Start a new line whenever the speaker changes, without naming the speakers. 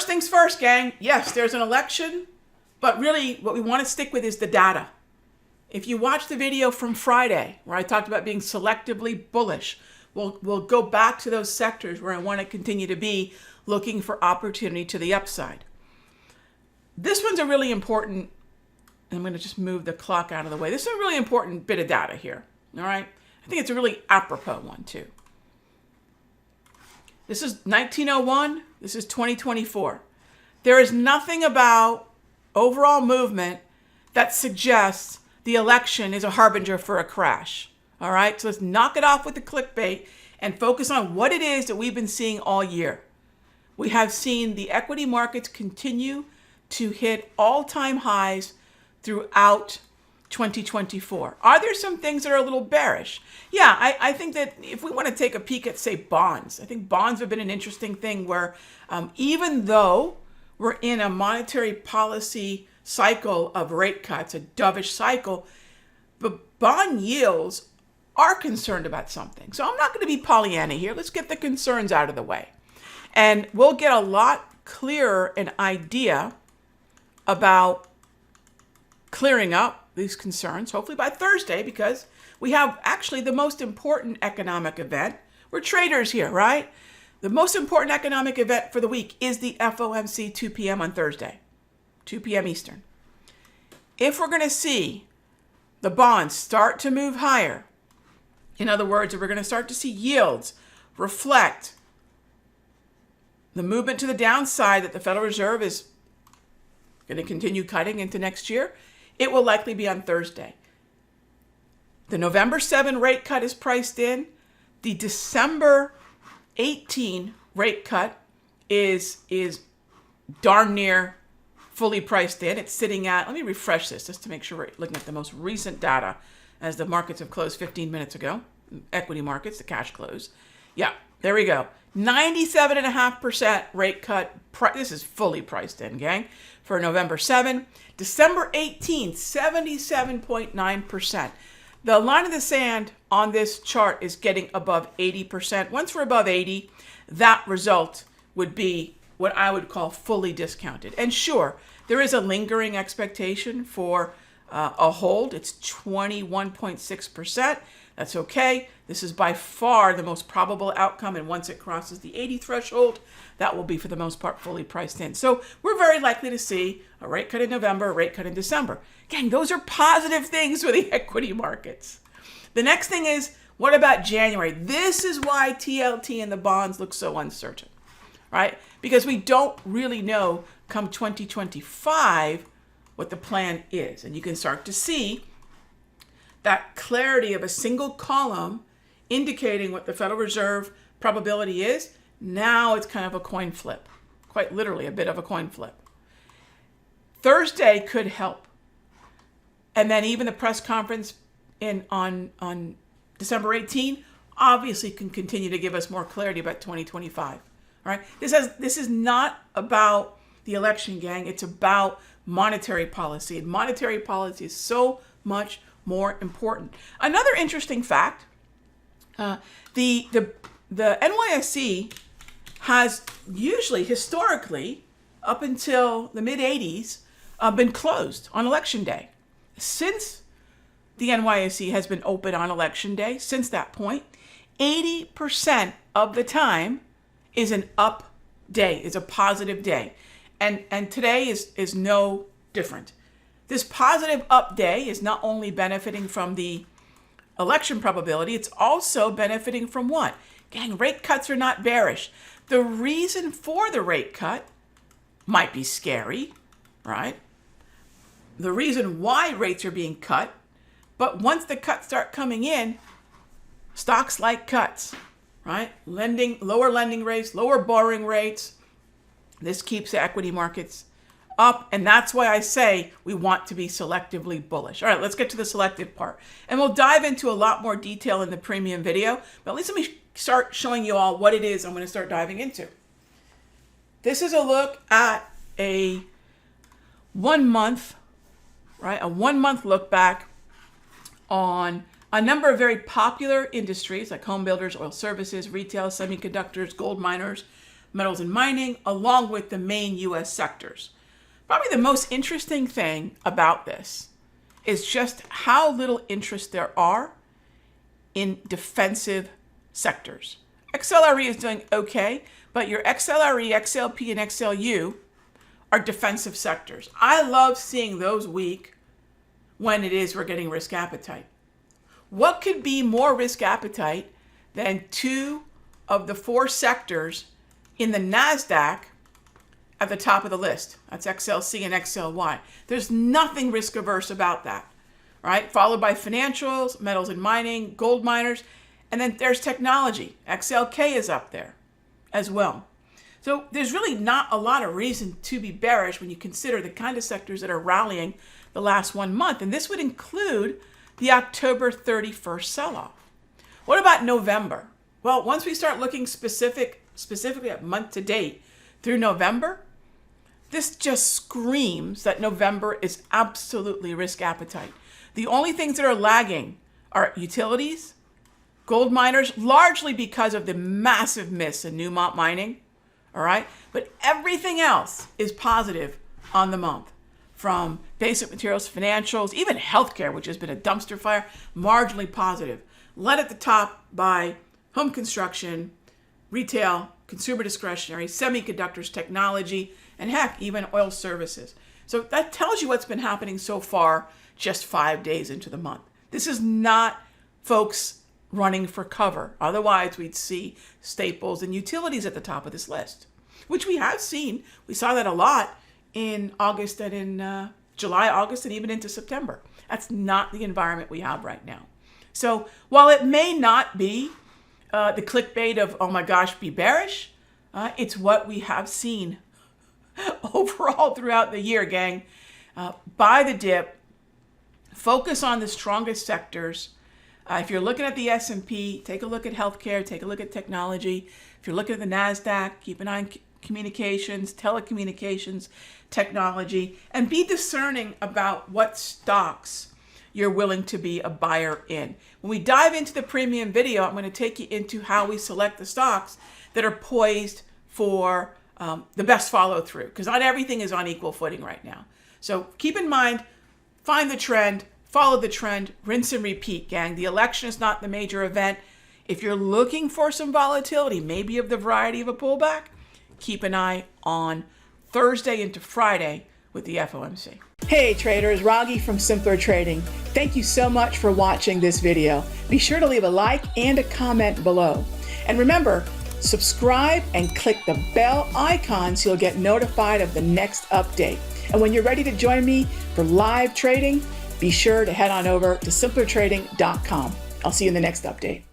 first things first, gang. Yes, there's an election, but really what we want to stick with is the data. If you watch the video from Friday, where I talked about being selectively bullish, we'll go back to those sectors where I want to continue to be looking for opportunity to the upside. This one's a really important, and I'm going to just move the clock out of the way. This is a really important bit of data here, all right? I think it's a really apropos one, too. This is 1901. This is 2024. There is nothing about overall movement that suggests the election is a harbinger for a crash, all right? So let's knock it off with the clickbait and focus on what it is that we've been seeing all year. We have seen the equity markets continue to hit all-time highs throughout 2024. Are there some things that are a little bearish? Yeah, I think that if we want to take a peek at, say, bonds, I think bonds have been an interesting thing where even though we're in a monetary policy cycle of rate cuts, a dovish cycle, but bond yields are concerned about something. So I'm not going to be Pollyanna here. Let's get the concerns out of the way. And we'll get a lot clearer an idea about clearing up these concerns, hopefully by Thursday, because we have actually the most important economic event. We're traders here, right? The most important economic event for the week is the FOMC 2 p.m. on Thursday, 2 p.m. Eastern. If we're going to see the bonds start to move higher, in other words, if we're going to start to see yields reflect the movement to the downside that the Federal Reserve is going to continue cutting into next year, it will likely be on Thursday. The November 7 rate cut is priced in. The December 18 rate cut is darn near fully priced in. It's sitting at, let me refresh this just to make sure we're looking at the most recent data as the markets have closed 15 minutes ago. Equity markets, the cash close. Yeah, there we go. 97.5% rate cut. This is fully priced in, gang, for November 7. December 18, 77.9%. The line of the sand on this chart is getting above 80%. Once we're above 80, that result would be what I would call fully discounted. And sure, there is a lingering expectation for a hold. It's 21.6%. That's okay. This is by far the most probable outcome. And once it crosses the 80 threshold, that will be for the most part fully priced in. So we're very likely to see a rate cut in November, a rate cut in December. Gang, those are positive things for the equity markets. The next thing is, what about January? This is why TLT and the bonds look so uncertain, right? Because we don't really know come 2025 what the plan is. And you can start to see that clarity of a single column indicating what the Federal Reserve probability is. Now it's kind of a coin flip, quite literally a bit of a coin flip. Thursday could help. And then even the press conference on December 18 obviously can continue to give us more clarity about 2025. All right. This is not about the election, gang. It's about monetary policy. And monetary policy is so much more important. Another interesting fact, the NYSE has usually, historically, up until the mid-'80s, been closed on Election Day. Since the NYSE has been open on Election Day, since that point, 80% of the time is an up day, is a positive day. And today is no different. This positive up day is not only benefiting from the election probability, it's also benefiting from what? Gang, rate cuts are not bearish. The reason for the rate cut might be scary, right? The reason why rates are being cut, but once the cuts start coming in, stocks like cuts, right? Lower lending rates, lower borrowing rates. This keeps the equity markets up, and that's why I say we want to be selectively bullish. All right, let's get to the selective part. And we'll dive into a lot more detail in the premium video, but at least let me start showing you all what it is I'm going to start diving into. This is a look at a 1 month, right? A 1 month look back on a number of very popular industries like home builders, oil services, retail, semiconductors, gold miners, metals and mining, along with the main U.S. sectors. Probably the most interesting thing about this is just how little interest there are in defensive sectors. XLRE is doing okay, but your XLRE, XLP, and XLU are defensive sectors. I love seeing those weak when it is we're getting risk appetite. What could be more risk appetite than 2 of the 4 sectors in the NASDAQ at the top of the list? That's XLC and XLY. There's nothing risk averse about that, right? Followed by financials, metals and mining, gold miners, and then there's technology. XLK is up there as well. So there's really not a lot of reason to be bearish when you consider the kind of sectors that are rallying the last 1 month. And this would include the October 31st sell-off. What about November? Well, once we start looking specifically at month to date through November, this just screams that November is absolutely risk appetite. The only things that are lagging are utilities, gold miners, largely because of the massive miss in Newmont mining, all right? But everything else is positive on the month, from basic materials, financials, even healthcare, which has been a dumpster fire, marginally positive. Led at the top by home construction, retail, consumer discretionary, semiconductors, technology, and heck, even oil services. So that tells you what's been happening so far just 5 days into the month. This is not folks running for cover. Otherwise, we'd see staples and utilities at the top of this list, which we have seen. We saw that a lot in August and in July, August, and even into September. That's not the environment we have right now. So while it may not be the clickbait of, oh my gosh, be bearish, it's what we have seen overall throughout the year, gang. Buy the dip, focus on the strongest sectors. If you're looking at the S&P, take a look at healthcare, take a look at technology. If you're looking at the NASDAQ, keep an eye on communications, telecommunications, technology, and be discerning about what stocks you're willing to be a buyer in. When we dive into the premium video, I'm going to take you into how we select the stocks that are poised for the best follow through, because not everything is on equal footing right now. So keep in mind, find the trend, follow the trend, rinse and repeat, gang. The election is not the major event. If you're looking for some volatility, maybe of the variety of a pullback, keep an eye on Thursday into Friday with the FOMC. Hey traders, Raghee from Simpler Trading. Thank you so much for watching this video. Be sure to leave a like and a comment below. And remember, subscribe and click the bell icon so you'll get notified of the next update. And when you're ready to join me for live trading, be sure to head on over to simplertrading.com. I'll see you in the next update.